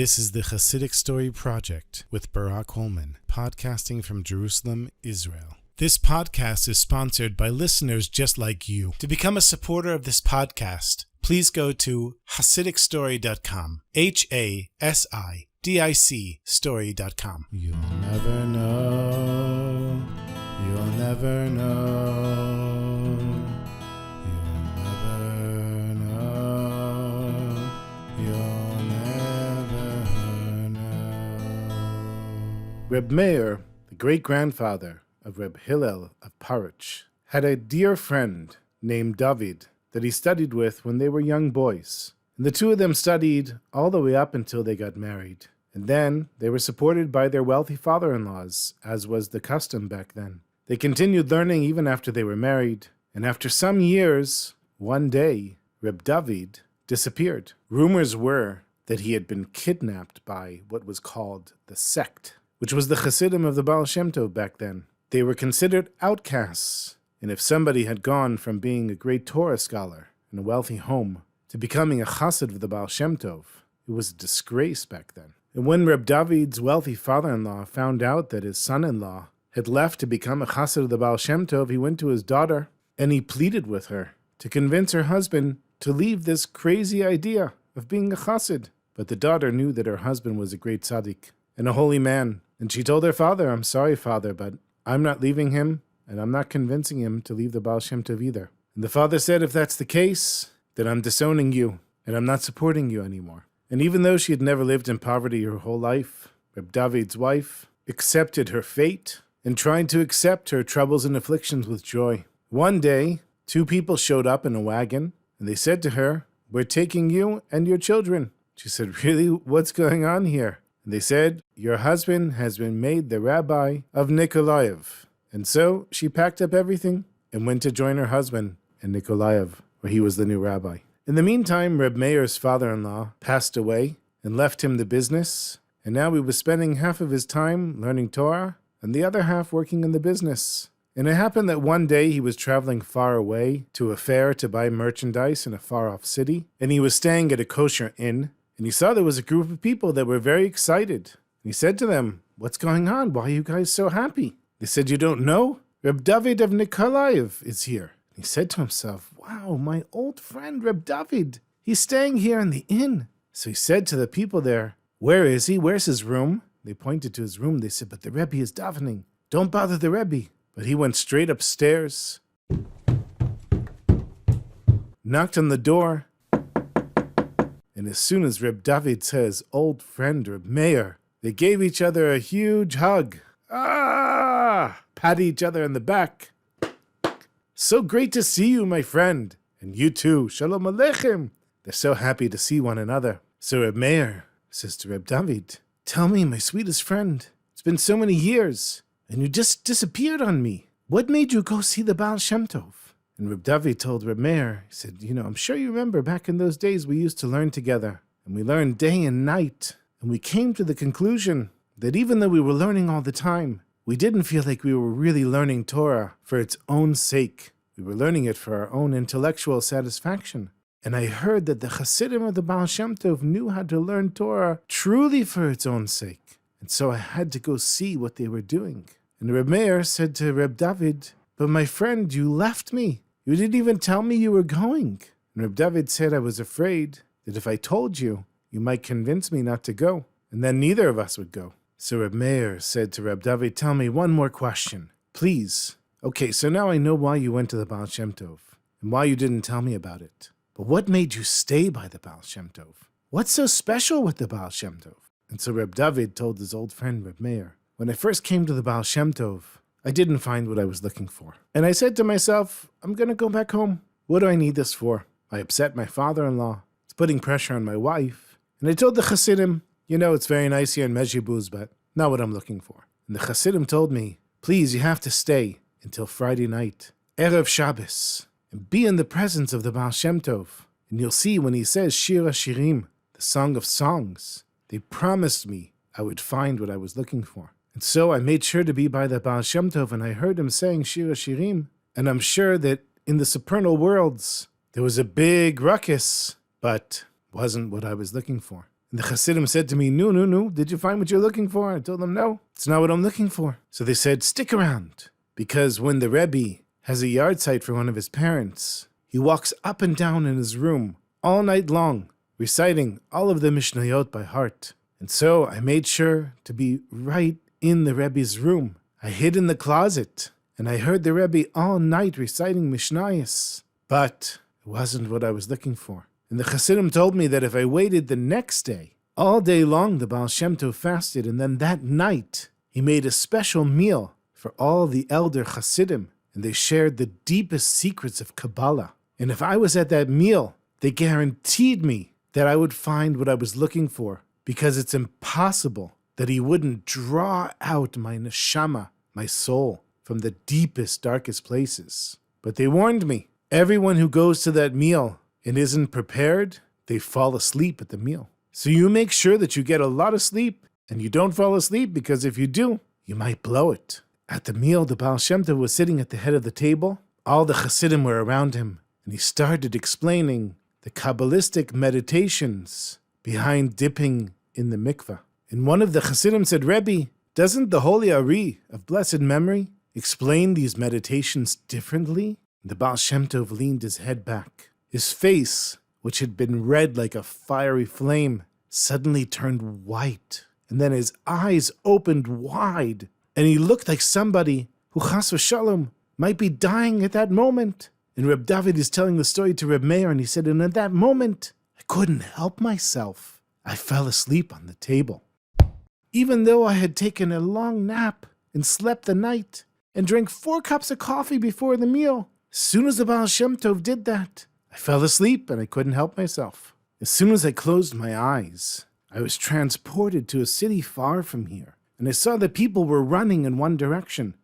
This is the Hasidic Story Project with Barak Hullman, podcasting from Jerusalem, Israel. This podcast is sponsored by listeners just like you. To become a supporter of this podcast, please go to HasidicStory.com, HASIDIC story.com. You'll never know, you'll never know, you'll never know, you'll never know. Reb Meir, the great-grandfather of Reb Hillel of Paritch, had a dear friend named David that he studied with when they were young boys. And the two of them studied all the way up until they got married. And then they were supported by their wealthy father-in-laws, as was the custom back then. They continued learning even after they were married. And after some years, one day, Reb David disappeared. Rumors were that he had been kidnapped by what was called the sect, which was the Hasidim of the Baal Shem Tov back then. They were considered outcasts, and if somebody had gone from being a great Torah scholar in a wealthy home to becoming a Hasid of the Baal Shem Tov, it was a disgrace back then. And when Reb David's wealthy father-in-law found out that his son-in-law had left to become a Hasid of the Baal Shem Tov, he went to his daughter and he pleaded with her to convince her husband to leave this crazy idea of being a Hasid. But the daughter knew that her husband was a great tzaddik and a holy man, and she told her father, "I'm sorry, father, but I'm not leaving him, and I'm not convincing him to leave the Baal Shem Tov either." And the father said, "If that's the case, then I'm disowning you, and I'm not supporting you anymore." And even though she had never lived in poverty her whole life, Reb David's wife accepted her fate and tried to accept her troubles and afflictions with joy. One day, two people showed up in a wagon, and they said to her, "We're taking you and your children." She said, "Really? What's going on here?" And they said, "Your husband has been made the rabbi of Nikolaev." And so she packed up everything and went to join her husband in Nikolaev, where he was the new rabbi. In the meantime, Reb Meir's father-in-law passed away and left him the business, and now he was spending half of his time learning Torah and the other half working in the business. And it happened that one day he was traveling far away to a fair to buy merchandise in a far-off city, and he was staying at a kosher inn, and he saw there was a group of people that were very excited. And he said to them, "What's going on? Why are you guys so happy?" They said, "You don't know? Reb David of Nikolaev is here." He said to himself, "Wow, my old friend Reb David, he's staying here in the inn." So he said to the people there, "Where is he? Where's his room?" They pointed to his room. They said, "But the Rebbe is davening. Don't bother the Rebbe." But he went straight upstairs, knocked on the door, and as soon as Reb David saw his old friend Reb Meir, they gave each other a huge hug. Patted each other in the back. "So great to see you, my friend. And you too. Shalom Aleichem." They're so happy to see one another. So Reb Meir says to Reb David, "Tell me, my sweetest friend, it's been so many years, and you just disappeared on me. What made you go see the Baal Shem Tov?" And Reb David told Reb Meir, he said, "I'm sure you remember back in those days we used to learn together, and we learned day and night, and we came to the conclusion that even though we were learning all the time, we didn't feel like we were really learning Torah for its own sake. We were learning it for our own intellectual satisfaction. And I heard that the Hasidim of the Baal Shem Tov knew how to learn Torah truly for its own sake. And so I had to go see what they were doing." And Reb Meir said to Reb David, "But my friend, you left me. You didn't even tell me you were going." And Reb David said, "I was afraid that if I told you, you might convince me not to go, and then neither of us would go." So Reb Meir said to Reb David, "Tell me one more question, please. Okay, so now I know why you went to the Baal Shem Tov, and why you didn't tell me about it. But what made you stay by the Baal Shem Tov? What's so special with the Baal Shem Tov?" And so Reb David told his old friend Reb Meir, "When I first came to the Baal Shem Tov, I didn't find what I was looking for. And I said to myself, I'm going to go back home. What do I need this for? I upset my father-in-law. It's putting pressure on my wife. And I told the Hasidim, it's very nice here in Mezhibuz, but not what I'm looking for." And the Hasidim told me, "Please, you have to stay until Friday night, Erev Shabbos, and be in the presence of the Baal Shem Tov. And you'll see when he says Shir HaShirim, the Song of Songs, they promised me I would find what I was looking for." And so I made sure to be by the Baal Shem Tov, and I heard him saying Shir HaShirim, and I'm sure that in the supernal worlds there was a big ruckus, but wasn't what I was looking for. And the Hasidim said to me, no, did you find what you're looking for? I told them, no, it's not what I'm looking for. So they said, stick around. Because when the Rebbe has a yard site for one of his parents, he walks up and down in his room all night long, reciting all of the Mishnayot by heart. And so I made sure to be right in the Rebbe's room. I hid in the closet, and I heard the Rebbe all night reciting Mishnayos. But it wasn't what I was looking for. And the Chassidim told me that if I waited the next day, all day long the Baal Shem Tov fasted, and then that night he made a special meal for all the elder Chassidim, and they shared the deepest secrets of Kabbalah. And if I was at that meal, they guaranteed me that I would find what I was looking for, because it's impossible that he wouldn't draw out my neshama, my soul, from the deepest, darkest places. But they warned me, everyone who goes to that meal and isn't prepared, they fall asleep at the meal. So you make sure that you get a lot of sleep and you don't fall asleep, because if you do, you might blow it. At the meal, the Baal Shem Tov was sitting at the head of the table. All the Chassidim were around him, and he started explaining the Kabbalistic meditations behind dipping in the mikveh. And one of the Chassidim said, Rebbe, doesn't the Holy Ari of blessed memory explain these meditations differently? The Baal Shem Tov leaned his head back. His face, which had been red like a fiery flame, suddenly turned white. And then his eyes opened wide, and he looked like somebody who, chas v'shalom, might be dying at that moment. And Reb David is telling the story to Reb Meir, and he said, and at that moment, I couldn't help myself. I fell asleep on the table. Even though I had taken a long nap and slept the night and drank 4 cups of coffee before the meal, as soon as the Baal Shem Tov did that, I fell asleep and I couldn't help myself. As soon as I closed my eyes, I was transported to a city far from here, and I saw that people were running in one direction.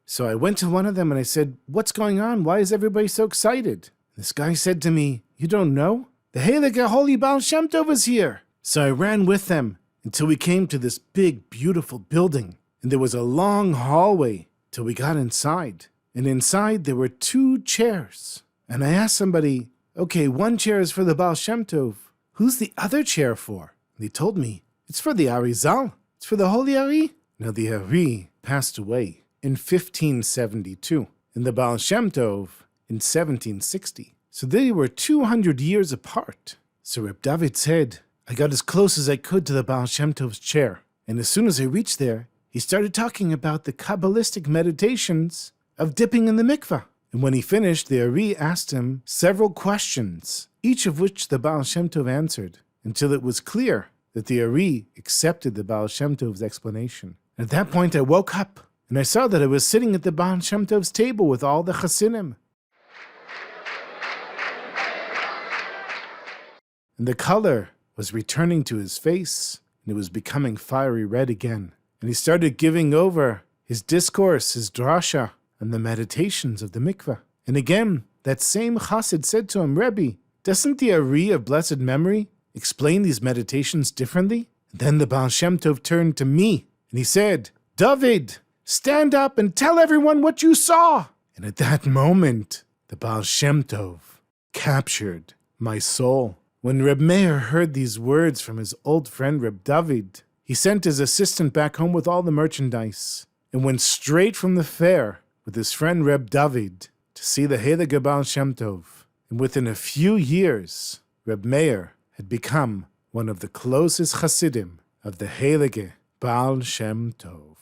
So I went to one of them and I said, what's going on? Why is everybody so excited? This guy said to me, you don't know? The Heilige Holy Baal Shem Tov is here. So I ran with them until we came to this big, beautiful building, and there was a long hallway till we got inside. And inside there were 2 chairs. And I asked somebody, okay, 1 chair is for the Baal Shem Tov. Who's the other chair for? And they told me, it's for the Arizal. It's for the Holy Ari. Now the Ari passed away in 1572, and the Baal Shem Tov in 1760. So they were 200 years apart. So Reb David said, I got as close as I could to the Baal Shem Tov's chair. And as soon as I reached there, he started talking about the Kabbalistic meditations of dipping in the mikveh. And when he finished, the Ari asked him several questions, each of which the Baal Shem Tov answered, until it was clear that the Ari accepted the Baal Shem Tov's explanation. And at that point, I woke up, and I saw that I was sitting at the Baal Shem Tov's table with all the Chassidim. And the color was returning to his face, and it was becoming fiery red again. And he started giving over his discourse, his drasha, and the meditations of the mikveh. And again, that same Hasid said to him, Rebbe, doesn't the Ari of blessed memory explain these meditations differently? And then the Baal Shem Tov turned to me, and he said, David, stand up and tell everyone what you saw. And at that moment, the Baal Shem Tov captured my soul. When Reb Meir heard these words from his old friend Reb David, he sent his assistant back home with all the merchandise and went straight from the fair with his friend Reb David to see the Heilige Baal Shem Tov. And within a few years, Reb Meir had become one of the closest Hasidim of the Heilige Baal Shem Tov.